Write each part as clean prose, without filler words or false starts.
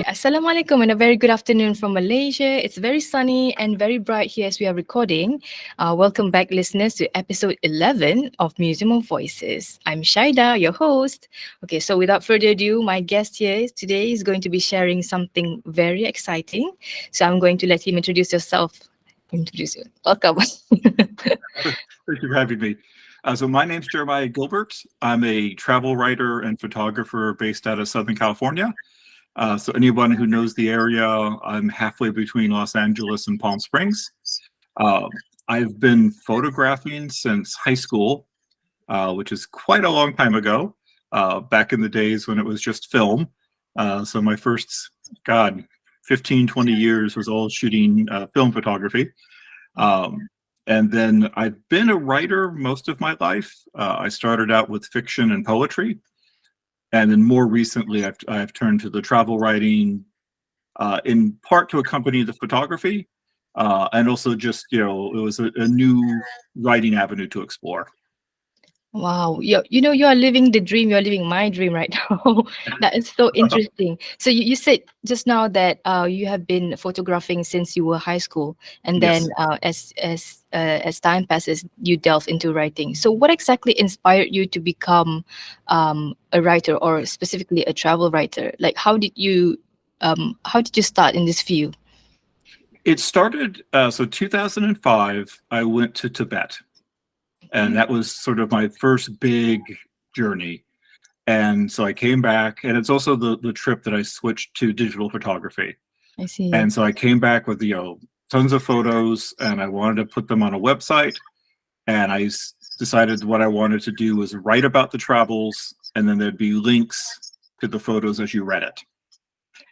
Assalamualaikum and a very good afternoon from Malaysia. It's very sunny and very bright here as we are recording. Welcome back, listeners, to episode 11 of Museum of Voices. I'm Shaida, your host. Okay, so without further ado, my guest here today is going to be sharing something very exciting. So I'm going to let him introduce yourself. Introduce you. Welcome. Thank you for having me. So my name's Jeremiah Gilbert. I'm a travel writer and photographer based out of Southern California. So anyone who knows the area, I'm halfway between Los Angeles and Palm Springs. I've been photographing since high school, which is quite a long time ago, back in the days when it was just film. So my first, 15, 20 years was all shooting film photography. And then I've been a writer most of my life. I started out with fiction and poetry. And then more recently, I've turned to the travel writing, in part to accompany the photography, and also just, it was a new writing avenue to explore. Wow, you are living the dream. You're living my dream right now. That is so interesting. So you said just now that you have been photographing since you were high school, and then Yes. as time passes, you delve into writing. So what exactly inspired you to become a writer, or specifically a travel writer? Like, how did you start in this field? It started, so 2005, I went to Tibet. And that was sort of my first big journey. And so I came back, and it's also the trip that I switched to digital photography. I see. And so I came back with, tons of photos, and I wanted to put them on a website. And decided what I wanted to do was write about the travels, and then there'd be links to the photos as you read it.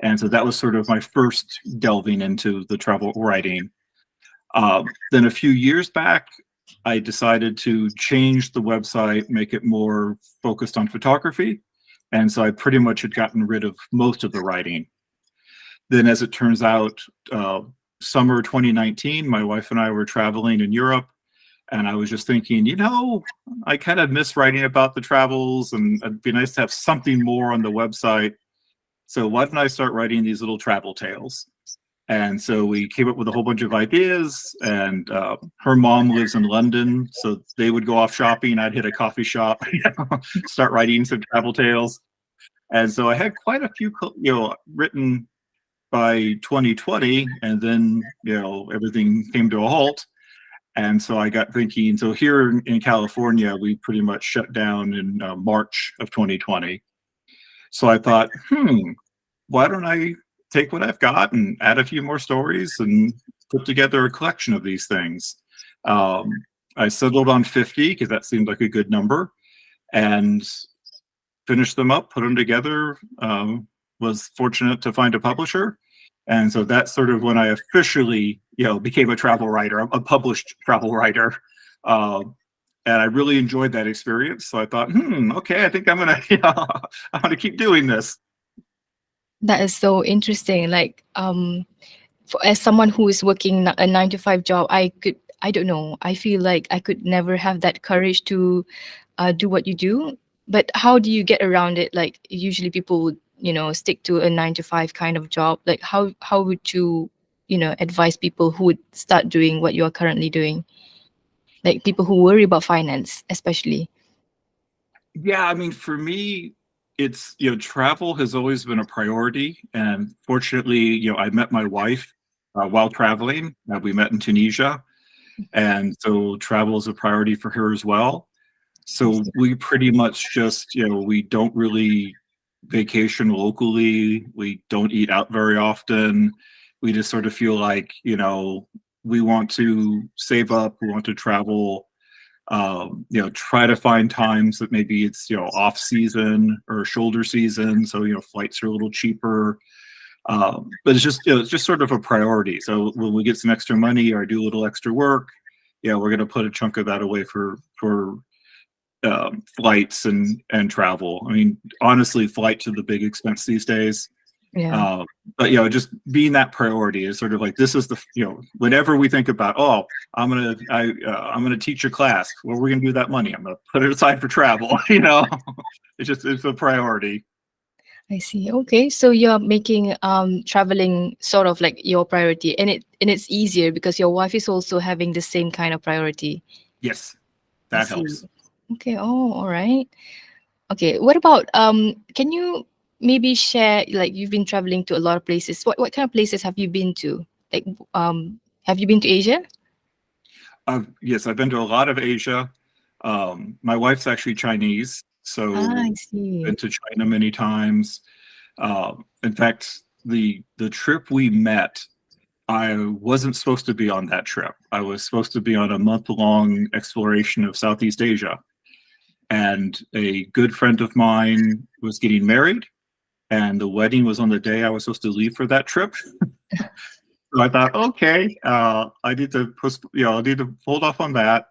And so that was sort of my first delving into the travel writing. Then a few years back, I decided to change the website, make it more focused on photography. And so I pretty much had gotten rid of most of the writing. Then, as it turns out, summer 2019, my wife and I were traveling in Europe. And I was just thinking, I kind of miss writing about the travels, and it'd be nice to have something more on the website. So why don't I start writing these little travel tales? And so we came up with a whole bunch of ideas, and her mom lives in London, so they would go off shopping. I'd hit a coffee shop, start writing some travel tales. And so I had quite a few, written by 2020, and then, everything came to a halt. And so I got thinking, so here in California, we pretty much shut down in March of 2020. So I thought, why don't I take what I've got and add a few more stories and put together a collection of these things. I settled on 50 because that seemed like a good number, and finished them up, put them together, was fortunate to find a publisher. And so that's sort of when I officially, became a travel writer, a published travel writer. And I really enjoyed that experience. So I thought, okay, I think I'm going to keep doing this. That is so interesting. Like, as someone who is working a 9 to 5 job, I don't know. I feel like I could never have that courage to do what you do. But how do you get around it? Like, usually people would, stick to a 9 to 5 kind of job. Like, how would you, advise people who would start doing what you are currently doing? Like people who worry about finance, especially. Yeah, I mean, for me, it's, travel has always been a priority. And fortunately, I met my wife while traveling. We met in Tunisia. And so travel is a priority for her as well. So we pretty much just, we don't really vacation locally. We don't eat out very often. We just sort of feel like, we want to save up, we want to travel. Try to find times that maybe it's, off season or shoulder season. So, flights are a little cheaper. But it's just sort of a priority. So when we get some extra money or do a little extra work, we're going to put a chunk of that away for flights and travel. I mean, honestly, flights are the big expense these days. Yeah. But just being that priority is sort of like, this is the, whenever we think about, I'm gonna teach a class, well, we're gonna do that money, I'm gonna put it aside for travel. It's a priority. I see. Okay, so you're making traveling sort of like your priority, and it's easier because your wife is also having the same kind of priority. Yes, I that see. helps. Okay. Oh, all right. Okay. What about can you maybe share, like, you've been traveling to a lot of places. What kind of places have you been to? Like have you been to Asia? Yes, I've been to a lot of Asia. My wife's actually Chinese, Ah, so I see. been to China many times. In fact, the trip we met, I wasn't supposed to be on that trip. I was supposed to be on a month-long exploration of Southeast Asia, and a good friend of mine was getting married, and the wedding was on the day I was supposed to leave for that trip. So I thought, okay, I need to I need to hold off on that.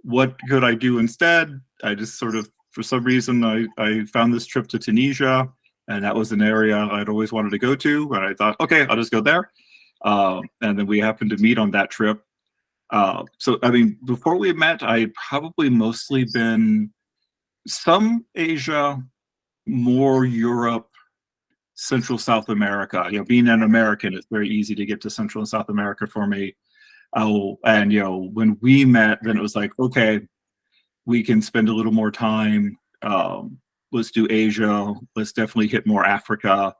What could I do instead? I just sort of, for some reason, I found this trip to Tunisia, and that was an area I'd always wanted to go to. And I thought, okay, I'll just go there. And then we happened to meet on that trip. So, I mean, before we met, I'd probably mostly been some Asia, more Europe, Central South America. Being an American, it's very easy to get to Central and South America for me. Oh, and when we met, then it was like, okay, we can spend a little more time. Let's do Asia. Let's definitely hit more Africa.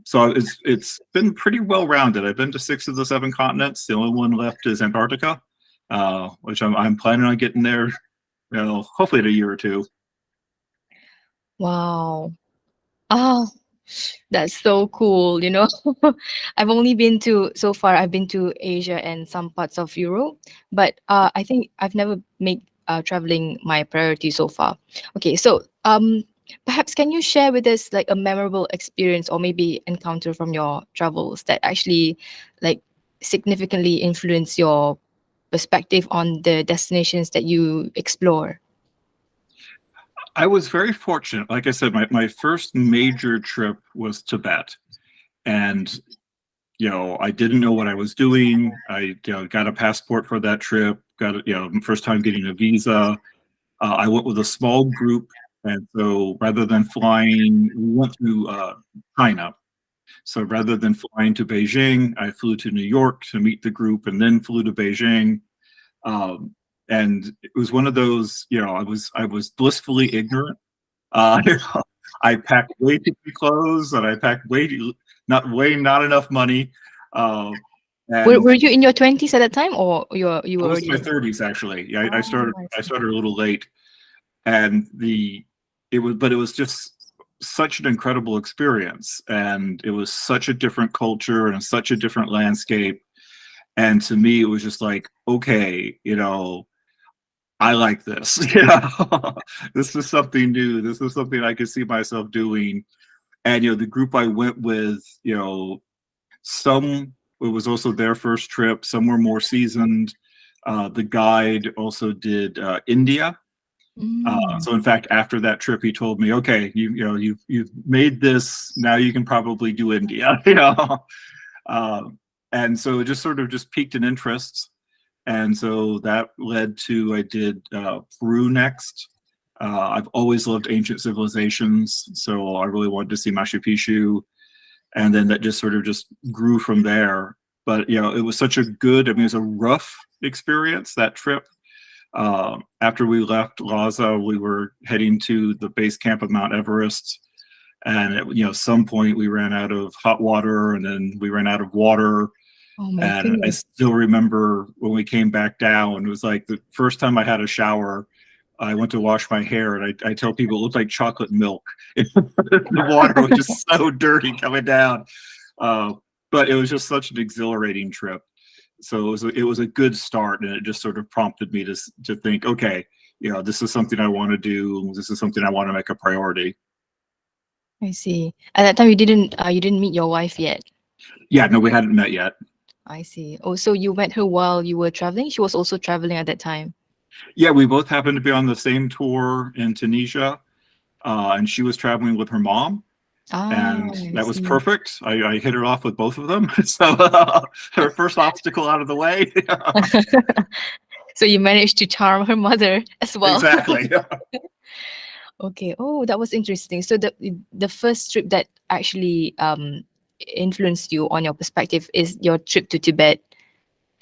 So it's been pretty well rounded. I've been to 6 of the 7 continents. The only one left is Antarctica, which I'm planning on getting there. Hopefully in a year or two. Wow. Oh, that's so cool, you know. I've only been to so far I've been to Asia and some parts of Europe, but I think I've never made traveling my priority so far. Okay, so perhaps can you share with us like a memorable experience or maybe encounter from your travels that actually like significantly influence your perspective on the destinations that you explore? I was very fortunate. Like I said, my first major trip was Tibet. And I didn't know what I was doing. I got a passport for that trip. Got first time getting a visa. I went with a small group, and so rather than flying, we went to China. So rather than flying to Beijing, I flew to New York to meet the group, and then flew to Beijing. Um, and it was one of those, I was blissfully ignorant. Uh, I packed way too many clothes, and I packed not enough money. Uh, Were and you in your 20s at that time or you I were was in my already? 30s actually. Yeah, I Oh, started I I see. started a little late, and it was just such an incredible experience, and it was such a different culture and such a different landscape. And to me, it was just like, okay, I like this. This is something new. This is something I could see myself doing. And the group I went with, some it was also their first trip. Some were more seasoned. The guide also did India. Mm. So in fact, after that trip, he told me, "Okay, you've made this. Now you can probably do India." Uh, and so it just sort of just piqued an interest, and so that led to I did Peru next. I've always loved ancient civilizations, so I really wanted to see Machu Picchu, and then that just sort of just grew from there. But it was such a good. I mean, it was a rough experience, that trip. After we left Lhasa, we were heading to the base camp of Mount Everest, and at some point we ran out of hot water, and then we ran out of water. Oh my And I goodness. still remember when we came back down, it was like the first time I had a shower. I went to wash my hair, and I tell people it looked like chocolate milk. The water was just so dirty coming down. Uh, but it was just such an exhilarating trip. So it was a good start, and it just sort of prompted me to think, okay, this is something I want to do. This is something I want to make a priority. I see. At that time you didn't meet your wife yet. Yeah, no, we hadn't met yet. I see. Oh, so you met her while you were traveling? She was also traveling at that time. Yeah, we both happened to be on the same tour in Tunisia, and she was traveling with her mom, Ah, and I that was see. perfect. I hit it off with both of them, so her first obstacle out of the way. So you managed to charm her mother as well. Exactly. Okay. Oh, that was interesting. So the first trip that actually influenced you on your perspective is your trip to Tibet,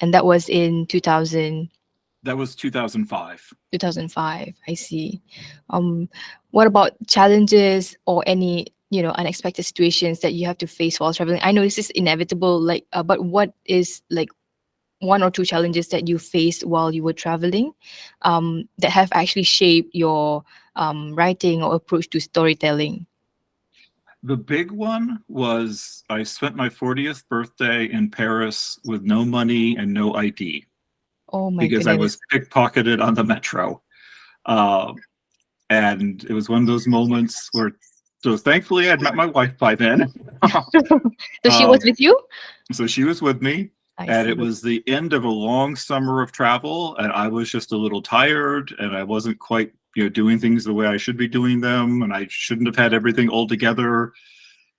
and that was in That was 2005. 2005. I see. Um, what about challenges or any, unexpected situations that you have to face while traveling? I know this is inevitable, like, but what is like one or two challenges that you faced while you were traveling, that have actually shaped your writing or approach to storytelling? The big one was I spent my 40th birthday in Paris with no money and no ID Oh my because I goodness. was pickpocketed on the metro. Uh, and it was one of those moments where, so thankfully I'd met my wife by then. So she was uh, with you? so she was with me, I and see. it was the end of a long summer of travel, and I was just a little tired, and I wasn't quite, doing things the way I should be doing them, and I shouldn't have had everything all together.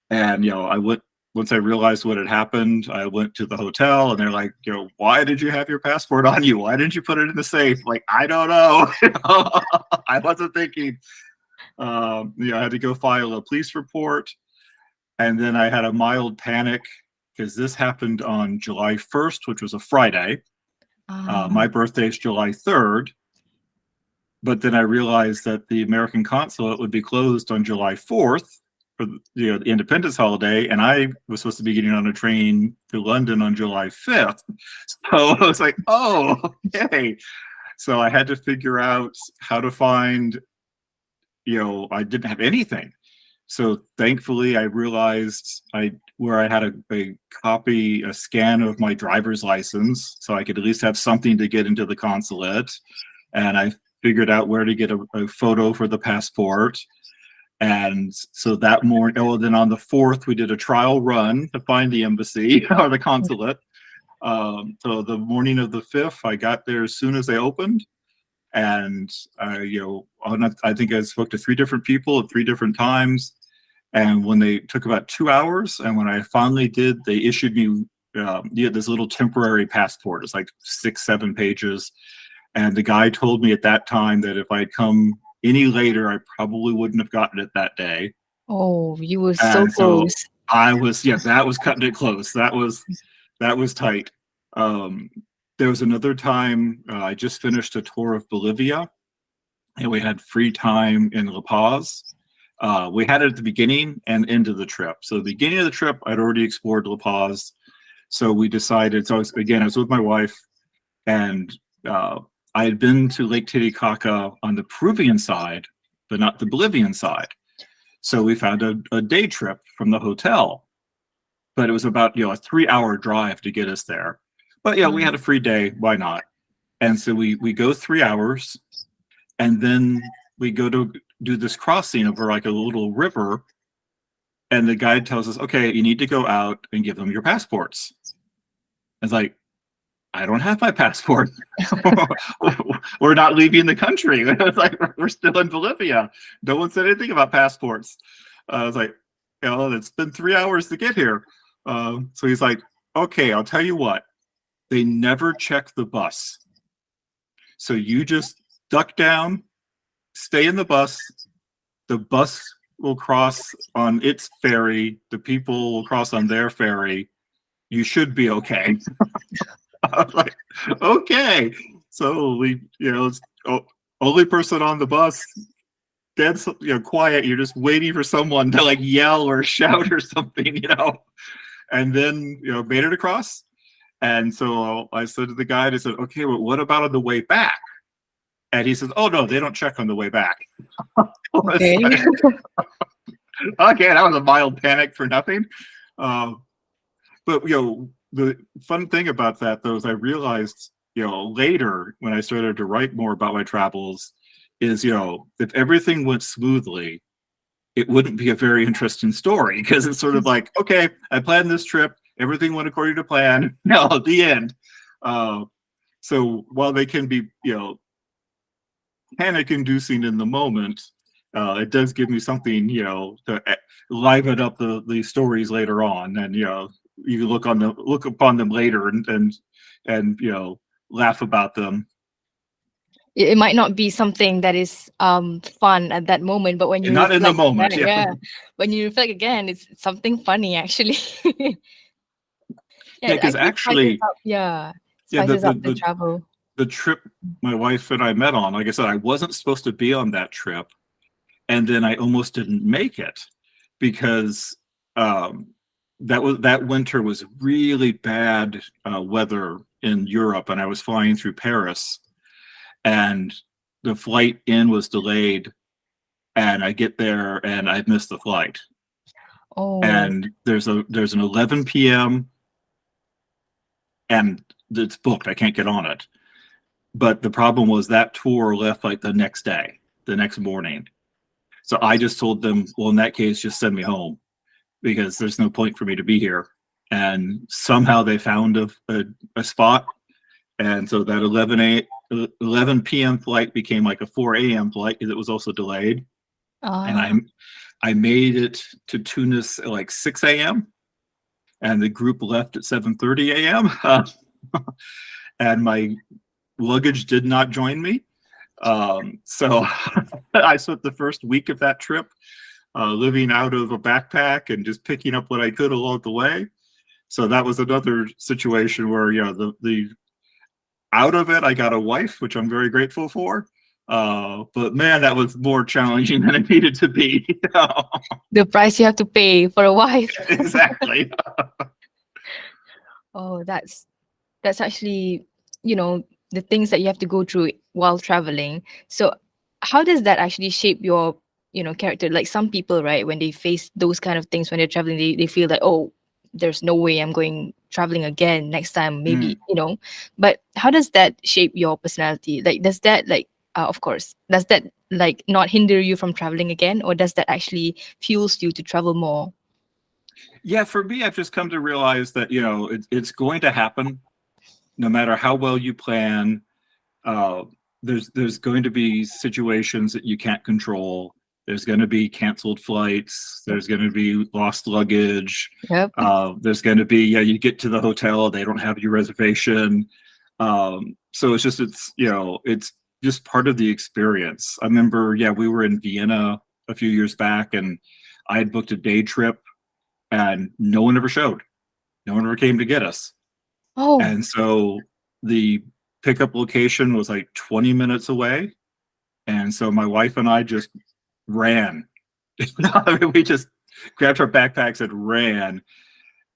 And I went, once I realized what had happened, I went to the hotel, and they're like, why did you have your passport on you? Why didn't you put it in the safe? Like, I don't know. I wasn't thinking. I had to go file a police report, and then I had a mild panic because this happened on July 1st, which was a Friday. Ah, My birthday is July 3rd, but then I realized that the American consulate would be closed on July 4th for the Independence holiday, and I was supposed to be getting on a train to London on July 5th. So I was like, oh, okay. So I had to figure out how to find, I didn't have anything. So thankfully, I realized where I had a scan of my driver's license, so I could at least have something to get into the consulate. And I figured out where to get a photo for the passport. And so that morning, then on the 4th, we did a trial run to find the embassy or the consulate. So the morning of the 5th, I got there as soon as they opened. And, I think I spoke to 3 different people at 3 different times. And when they took about 2 hours, and when I finally did, they issued me this little temporary passport. It's like 6, 7 pages. And the guy told me at that time that if I'd come any later, I probably wouldn't have gotten it that day. oh, you were so And so close. I was, yeah, that was cutting it close. That was tight. Um, there was another time I just finished a tour of Bolivia, and we had free time in La Paz. We had it at the beginning and end of the trip. So the beginning of the trip, I'd already explored La Paz. So we decided, I was with my wife, and I had been to Lake Titicaca on the Peruvian side, but not the Bolivian side. So we found a day trip from the hotel, but it was about, a 3-hour drive to get us there. But yeah, we Um, had a free day. Why not? And so we go 3 hours, and then we go to do this crossing over like a little river, and the guide tells us, okay, you need to go out and give them your passports. It's like, I don't have my passport. We're not leaving the country. It's like, we're still in Bolivia. No one said anything about passports. I was like, it's been 3 hours to get here. So he's like, okay, I'll tell you what. They never check the bus. So you just duck down, stay in the bus. The bus will cross on its ferry. The people will cross on their ferry. You should be okay. I was like, okay. So we, it's only person on the bus, dead, quiet. You're just waiting for someone to like yell or shout or something, and then, made it across. And so I said to the guide, I said, okay, well, what about on the way back? And he says, oh, no, they don't check on the way back. okay. Like, okay, that was a mild panic for nothing. But, the fun thing about that, though, is I realized, later when I started to write more about my travels is, if everything went smoothly, it wouldn't be a very interesting story because it's sort of like, okay, I planned this trip. Everything went according to plan. No, the end. So while they can be, panic inducing in the moment, it does give me something, to liven up the stories later on. And, you look upon them later and laugh about them. It might not be something that is fun at that moment, but when And you not in the reflect back, moment. Yeah. yeah, when you reflect again, it's something funny actually. Yeah, Yeah, it because actually spices actually, up. Yeah, yeah, spices up the travel. the trip my wife and I met on, like I said, I wasn't supposed to be on that trip, and then I almost didn't make it because um, that winter was really bad weather in Europe, and I was flying through Paris, and the flight in was delayed, and I get there and I missed the flight, Oh, and there's an 11 p.m. and it's booked. I can't get on it. But the problem was that tour left like the next day, the next morning. So I just told them, well, in that case, just send me home because there's no point for me to be here. And somehow they found a spot. And so that 11 p.m. flight became like a 4 a.m. flight because it was also delayed. And ah, I made it to Tunis at like 6 a.m. and the group left at 7:30 a.m. And my luggage did not join me. So I spent the first week of that trip living out of a backpack and just picking up what I could along the way. So that was another situation where, you know, the out of it, I got a wife, which I'm very grateful for. But man, that was more challenging than it needed to be. the price you have to pay for a wife. Exactly. Oh, that's actually, you know, the things that you have to go through while traveling. So how does that actually shape your, character? Like some people, right, when they face those kind of things when they're traveling, they feel like, oh, there's no way I'm going traveling again next time, maybe, Mm. but how does that shape your personality? Like does that like of course, does that like not hinder you from traveling again, or does that actually fuels you to travel more? Yeah, for me, I've just come to realize that, you know, it's going to happen no matter how well you plan. uh, there's going to be situations that you can't control. There's going to be canceled flights. There's going to be lost luggage. Yep. There's going to be, yeah, you get to the hotel, they don't have your reservation. So it's you know, it's just part of the experience. I remember, yeah, we were in Vienna a few years back, and I had booked a day trip, and no one ever showed. No one ever came to get us. Oh, And so the pickup location was like 20 minutes away. And so my wife and I just ran. I mean, we just grabbed our backpacks and ran,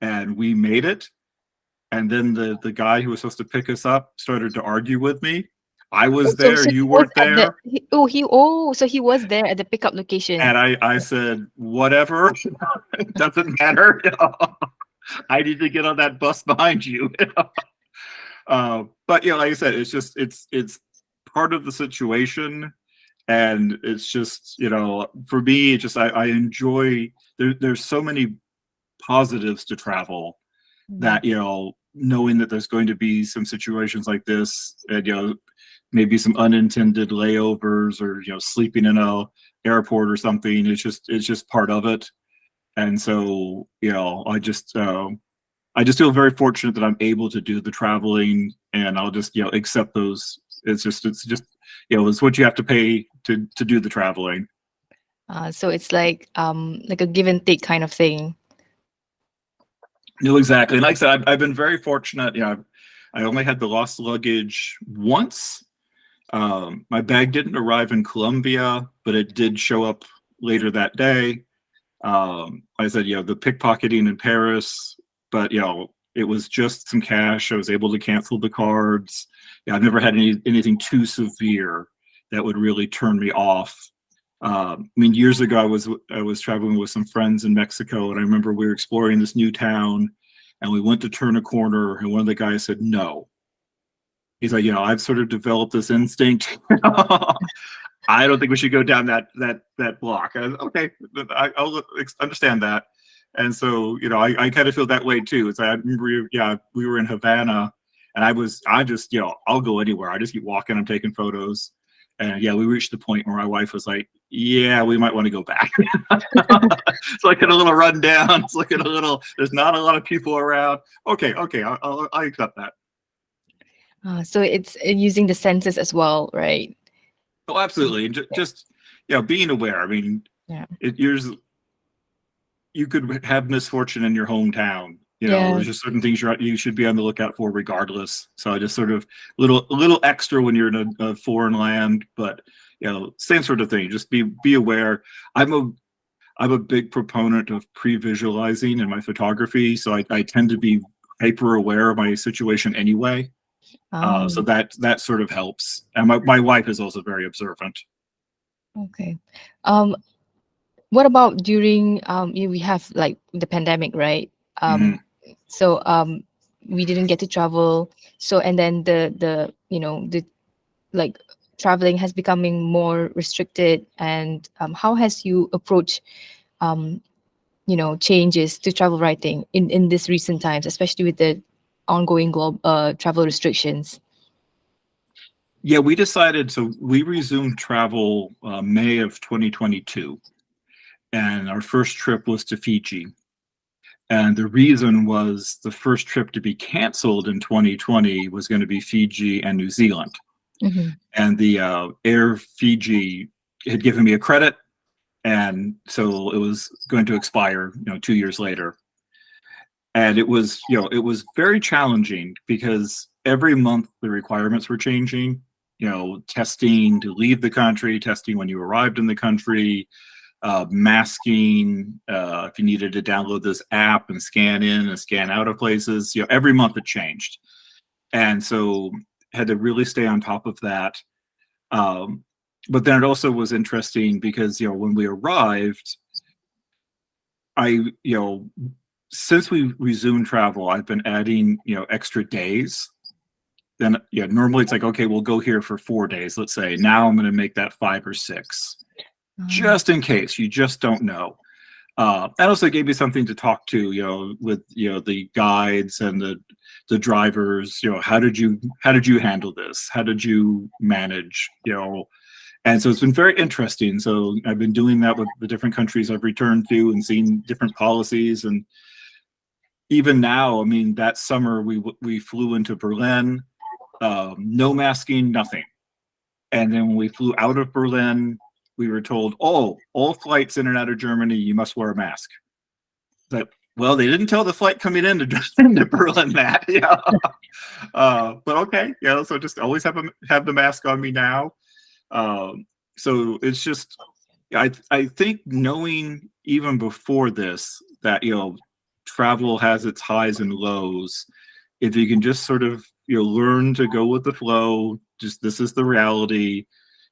and we made it. And then the guy who was supposed to pick us up started to argue with me. I oh, was so there, so he you was weren't at the there. so he was there at the pickup location. And I said, whatever, it doesn't matter. I need to get on that bus behind you. But yeah, like I said, it's part of the situation, and it's just, you know, for me, it just I enjoy there's so many positives to travel Mm. that, you know, knowing that there's going to be some situations like this, and, you know, maybe some unintended layovers, or, you know, sleeping in a airport or something. It's just part of it. And so, you know, I just feel very fortunate that I'm able to do the traveling, and I'll just, you know, accept those. It's just, you know, it's what you have to pay to do the traveling. So it's like a give and take kind of thing. No, exactly. And like I said, I've been very fortunate. You know, I only had the lost luggage once. My bag didn't arrive in Colombia, but it did show up later that day. Like I said, you know, the pickpocketing in Paris, but, you know, it was just some cash. I was able to cancel the cards. Yeah, I've never had anything too severe that would really turn me off. I mean, years ago, I was traveling with some friends in Mexico, and I remember we were exploring this new town, and we went to turn a corner, and one of the guys said no. He's like, you know, I've sort of developed this instinct. I don't think we should go down that block. Okay, I'll understand that. And so, you know, I kind of feel that way too. It's I remember, yeah, we were in Havana, and I just, you know, I'll go anywhere. I just keep walking. I'm taking photos, and yeah, we reached the point where my wife was like, "Yeah, we might want to go back." It's like a little rundown. It's like a little. There's not a lot of people around. Okay, I accept that. So it's using the senses as well, right? Oh, absolutely. And just being aware. I mean, Yeah. you're you could have misfortune in your hometown. Yeah. There's just certain things you should be on the lookout for, regardless. So I just sort of little extra when you're in a foreign land, but same sort of thing. Just be aware. I'm a I'm a big proponent of pre-visualizing in my photography, so I tend to be hyper aware of my situation anyway. So Um, that sort of helps. And my wife is also very observant. okay. Um, what about during we have like the pandemic, right? Mhm. So we didn't get to travel. So and then the the like traveling has becoming more restricted. And how has you approached um changes to travel writing in this recent times, especially with the ongoing global travel restrictions? Yeah, we decided. So we resumed travel May of 2022, and our first trip was to Fiji. And the reason was the first trip to be canceled in 2020 was going to be Fiji and New Zealand. Mm-hmm. And the Air Fiji had given me a credit, and so it was going to expire 2 years later. And it was very challenging because every month the requirements were changing. Testing to leave the country, testing when you arrived in the country, masking, if you needed to download this app and scan in and scan out of places. Every month it changed, and so had to really stay on top of that. um, but then it also was interesting because when we arrived, I since we resumed travel, I've been adding extra days. Then normally it's like, okay, we'll go here for 4 days, let's say. Now I'm going to make that 5 or 6, just in case. You just don't know. That also gave me something to talk to, with the guides and the drivers. How did you handle this? How did you manage? And so it's been very interesting. So I've been doing that with the different countries I've returned to and seeing different policies. And even now, I mean, that summer we flew into Berlin, no masking, nothing. And then when we flew out of Berlin, we were told, "Oh, all flights in and out of Germany, you must wear a mask." But well, they didn't tell the flight coming into Berlin that, yeah. But okay, so just always have the mask on me now. Um, so it's just, I think knowing even before this that travel has its highs and lows. If you can just sort of learn to go with the flow, just this is the reality.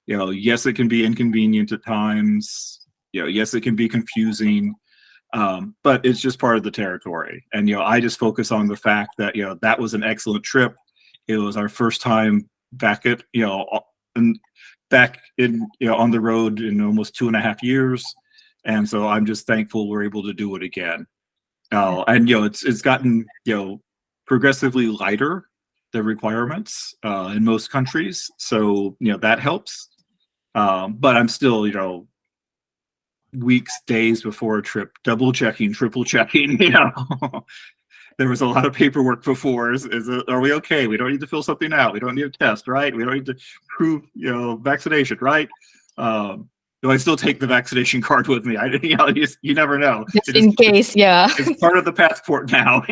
Yes, it can be inconvenient at times. Yes, it can be confusing. But it's just part of the territory. And I just focus on the fact that that was an excellent trip. It was our first time back at and back in on the road in almost 2.5 years, and so I'm just thankful we're able to do it again. And it's gotten progressively lighter, the requirements in most countries, so that helps. But I'm still weeks, days before a trip, double checking, triple checking. There was a lot of paperwork before. Are we okay? We don't need to fill something out. We don't need a test, right? We don't need to prove vaccination, right? Do I still take the vaccination card with me? You never know. Just in case, yeah. It's part of the passport now.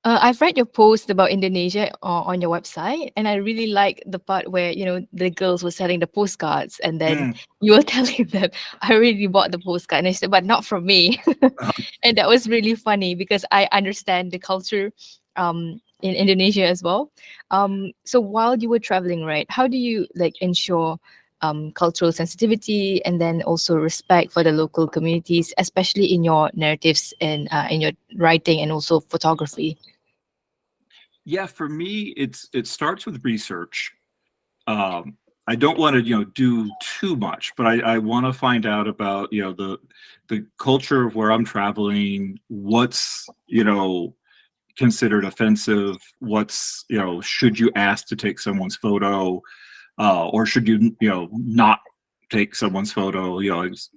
I've read your post about Indonesia on your website, and I really like the part where the girls were selling the postcards, and then Mm. you were telling them, "I already bought the postcard," and I said, "But not from me," and that was really funny because I understand the culture in Indonesia as well. So while you were traveling, right, how do you like ensure cultural sensitivity and then also respect for the local communities, especially in your narratives and in your writing and also photography? Yeah, for me, it starts with research. um, I don't want to do too much, but I want to find out about the culture of where I'm traveling. What's considered offensive? What's should you ask to take someone's photo, or should you not take someone's photo? It's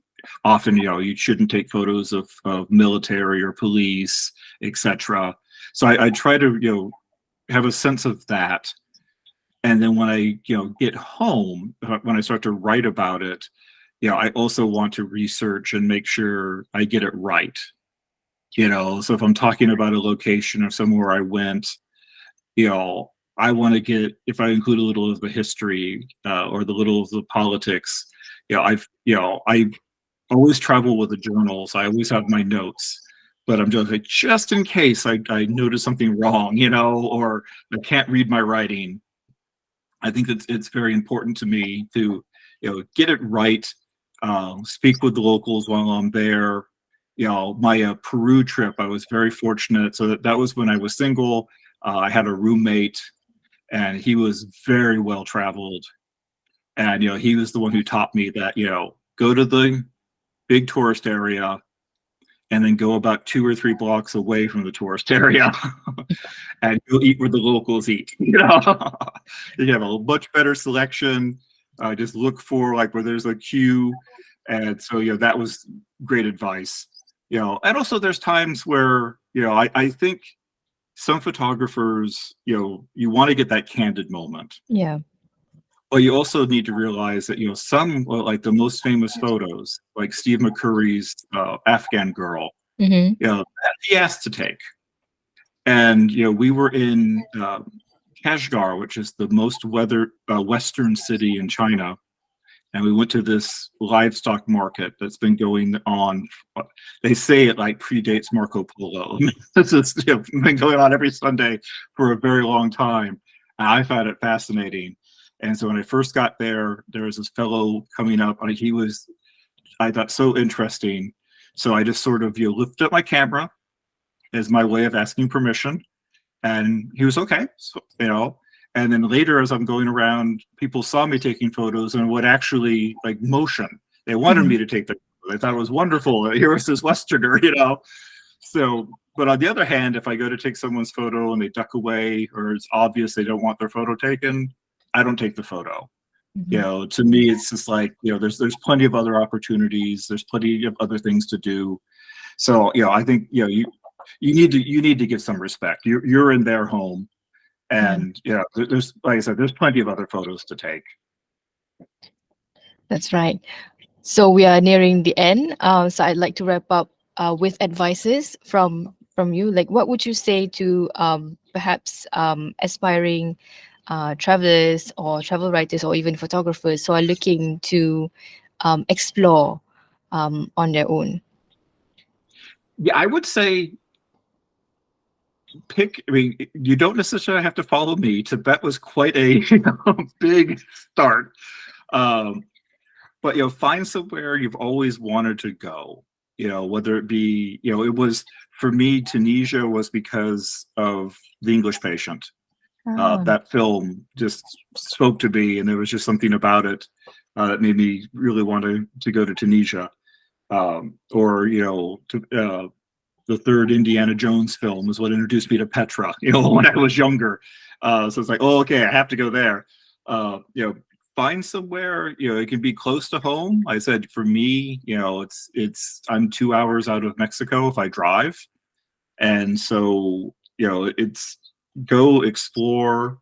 often you shouldn't take photos of military or police, etc. So I try to, have a sense of that. And then when I, get home, when I start to write about it, I also want to research and make sure I get it right. So if I'm talking about a location or somewhere I went, I want to get, if I include a little of the history or the little of the politics, I always travel with a journal, so I always have my notes. But I'm just like, just in case I notice something wrong, or I can't read my writing. I think it's very important to me to, get it right. Speak with the locals while I'm there. My Peru trip, I was very fortunate. So that was when I was single. I had a roommate, and he was very well traveled. And he was the one who taught me that go to the big tourist area and then go about 2 or 3 blocks away from the tourist area and you'll eat where the locals eat. You have a much better selection. Just look for like where there's a queue. And so, that was great advice. And also there's times where, I think some photographers, you want to get that candid moment. Yeah. But you also need to realize that, some, like the most famous photos, like Steve McCurry's Afghan Girl, Mm-hmm. that he asked to take. And, we were in Kashgar, which is the most western city in China. And we went to this livestock market that's been going on. They say it like predates Marco Polo. This has been going on every Sunday for a very long time. And I found it fascinating. And so when I first got there, there was this fellow coming up. He was, I thought, so interesting. So I just sort of lifted up my camera as my way of asking permission. And he was okay, so, And then later, as I'm going around, people saw me taking photos and would actually like motion. They wanted me to take the photo. They thought it was wonderful. Here was this Westerner, So, but on the other hand, if I go to take someone's photo and they duck away, or it's obvious they don't want their photo taken, I don't take the photo. Mm-hmm. To me, it's just like, there's plenty of other opportunities. There's plenty of other things to do. So, I think, you need to give some respect. You're in their home. And there's, like I said, there's plenty of other photos to take. That's right. So we are nearing the end. So I'd like to wrap up with advices from you. Like, what would you say to perhaps aspiring travelers or travel writers or even photographers who are looking to explore on their own? Yeah, I would say you don't necessarily have to follow me. Tibet was quite a big start. But find somewhere you've always wanted to go. Whether it be, it was, for me, Tunisia was because of The English Patient. Ah. That film just spoke to me, and there was just something about it that made me really want to go to Tunisia. Or the third Indiana Jones film is what introduced me to Petra, when I was younger. So it's like, oh, okay, I have to go there. Find somewhere, it can be close to home. I said, for me, I'm 2 hours out of Mexico if I drive. And so, it's go explore.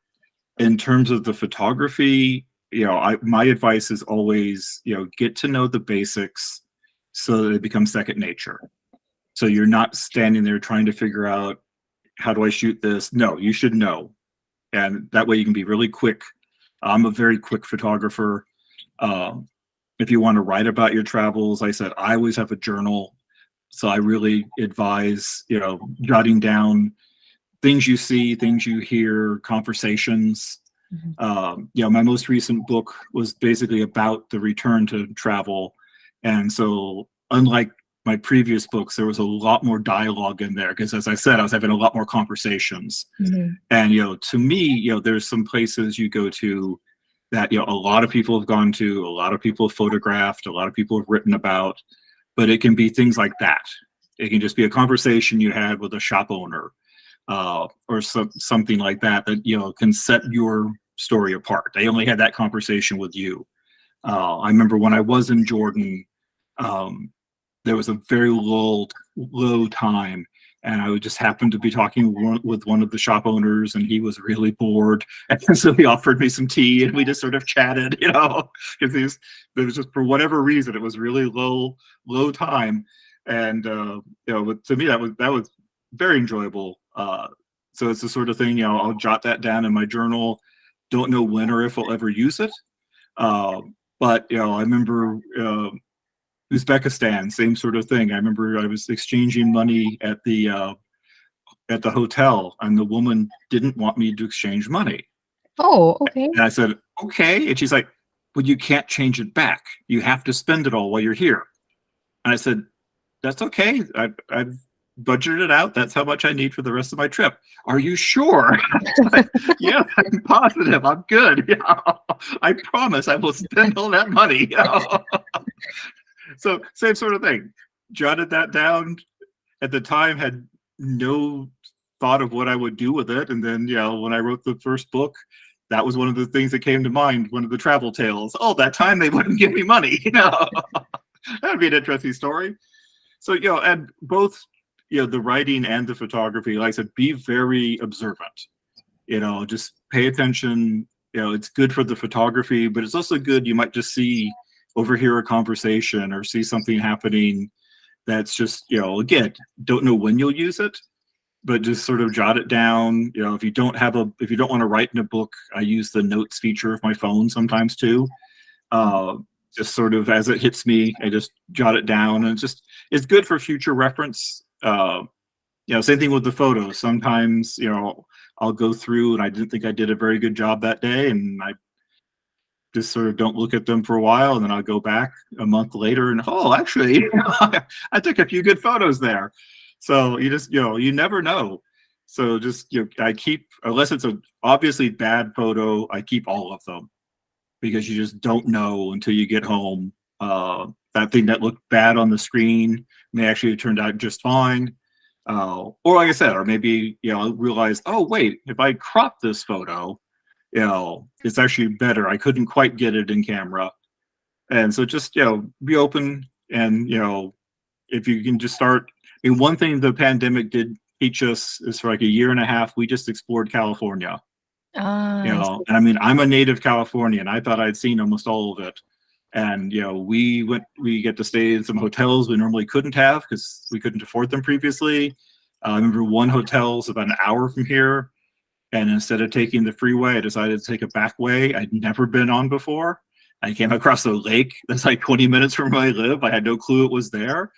In terms of the photography, my advice is always, get to know the basics so that it becomes second nature. So you're not standing there trying to figure out, how do I shoot this? No, you should know. And that way you can be really quick. I'm a very quick photographer. If you want to write about your travels, like I said, I always have a journal. So I really advise, jotting down things you see, things you hear, conversations. My most recent book was basically about the return to travel. And so unlike my previous books, there was a lot more dialogue in there because, as I said, I was having a lot more conversations. Mm-hmm. And, to me, there's some places you go to that, a lot of people have gone to, a lot of people have photographed, a lot of people have written about, but it can be things like that. It can just be a conversation you had with a shop owner or something like that, can set your story apart. They only had that conversation with you. I remember when I was in Jordan, there was a very low time, And I would just happen to be talking with one of the shop owners, and he was really bored, and so he offered me some tea, and we just sort of chatted, because there was just, for whatever reason, it was really low time, and but to me that was very enjoyable. So it's the sort of thing, I'll jot that down in my journal. Don't know when or if I'll ever use it, uh, but I remember. Uzbekistan, same sort of thing. I remember I was exchanging money at the hotel, and the woman didn't want me to exchange money. Oh, okay. And I said, okay. And she's like, well, you can't change it back. You have to spend it all while you're here. And I said, that's okay. I've budgeted it out. That's how much I need for the rest of my trip. Are you sure? Like, yeah, I'm positive. I'm good. Yeah, I promise I will spend all that money. So same sort of thing. Jotted that down. At the time, had no thought of what I would do with it. And then, when I wrote the first book, that was one of the things that came to mind. One of the travel tales. Oh, that time they wouldn't give me money. That'd be an interesting story. So, and both, the writing and the photography, like I said, be very observant. Just pay attention. It's good for the photography, but it's also good. You might just overhear a conversation or see something happening that's just, again, don't know when you'll use it, but just sort of jot it down. If you don't want to write in a book, I use the notes feature of my phone sometimes too. Just sort of as it hits me, I just jot it down, and it's good for future reference. Same thing with the photos. Sometimes, I'll go through and I didn't think I did a very good job that day, and I just sort of don't look at them for a while, and then I'll go back a month later and, actually, I took a few good photos there. So you just, you never know. So just, I keep, unless it's a obviously bad photo, I keep all of them, because you just don't know until you get home. That thing that looked bad on the screen may actually have turned out just fine. Or like I said, or maybe, I'll realize, oh, wait, if I crop this photo, it's actually better. I couldn't quite get it in camera. And so just, be open, and, if you can just start. I mean, one thing the pandemic did teach us is, for like a year and a half, we just explored California. I see. And I mean, I'm a native Californian. I thought I'd seen almost all of it. And, we get to stay in some hotels we normally couldn't have because we couldn't afford them previously. I remember one hotel's about an hour from here. And instead of taking the freeway, I decided to take a back way I'd never been on before. I came across a lake that's like 20 minutes from where I live. I had no clue it was there.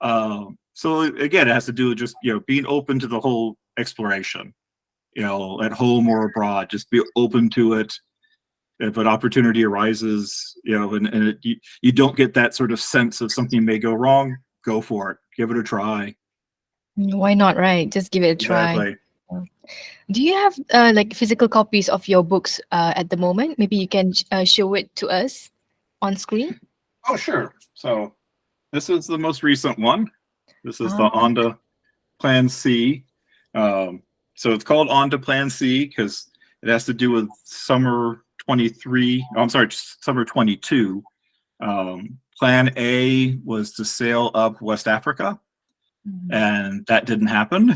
So again, it has to do with just, being open to the whole exploration, at home or abroad. Just be open to it. If an opportunity arises, and you don't get that sort of sense of something may go wrong, go for it. Give it a try. Why not, right? Just give it a try. Exactly. Do you have like physical copies of your books at the moment? Maybe you can show it to us on screen. Oh, sure. So this is the most recent one. This is the Ah, On to Plan C. So it's called On to Plan C because it has to do with summer 23. Oh, I'm sorry, summer 22. Plan A was to sail up West Africa, and that didn't happen.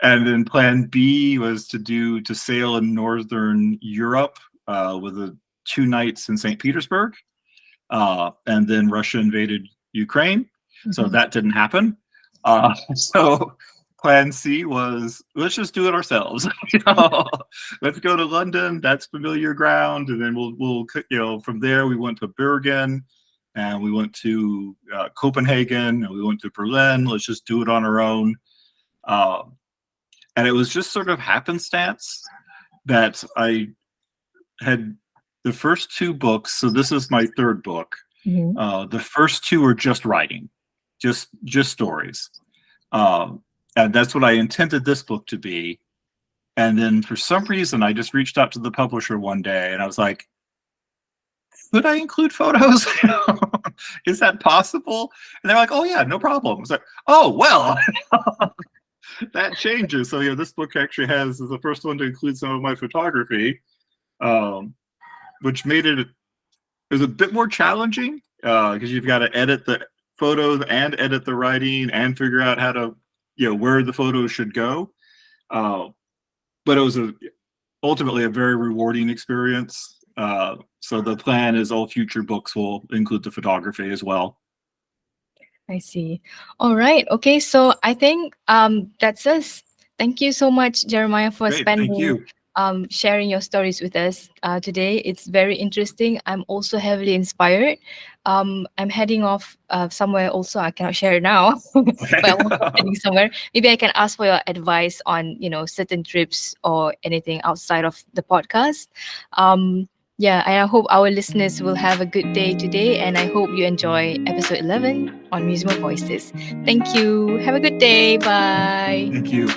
And then Plan B was to sail in Northern Europe with 2 nights in St. Petersburg, and then Russia invaded Ukraine, so mhm. that didn't happen. So Plan C was, let's just do it ourselves. Let's go to London. That's familiar ground, and then we'll from there we went to Bergen, and we went to Copenhagen, and we went to Berlin. Let's just do it on our own. And it was just sort of happenstance that I had the first 2 books. So this is my 3rd book. Mhm. The first 2 are just writing, just stories. And that's what I intended this book to be. And then for some reason, I just reached out to the publisher one day, and I was like, could I include photos? Is that possible? And they're like, oh yeah, no problem. I was like, oh, well, that changes. So this book actually is the first one to include some of my photography, which made it was a bit more challenging because you've got to edit the photos and edit the writing and figure out how to where the photos should go. Uh, but it was ultimately a very rewarding experience. So the plan is all future books will include the photography as well. I see. All right. Okay. So I think that's us. Thank you so much, Jeremiah, for Great, thank spending you. sharing your stories with us today. It's very interesting. I'm also heavily inspired. I'm heading off somewhere. Also, I cannot share now, but Okay. I'm also heading somewhere. Maybe I can ask for your advice on certain trips or anything outside of the podcast. Um, yeah, and I hope our listeners will have a good day today, and I hope you enjoy episode 11 on Musical Voices. Thank you. Have a good day. Bye. Thank you.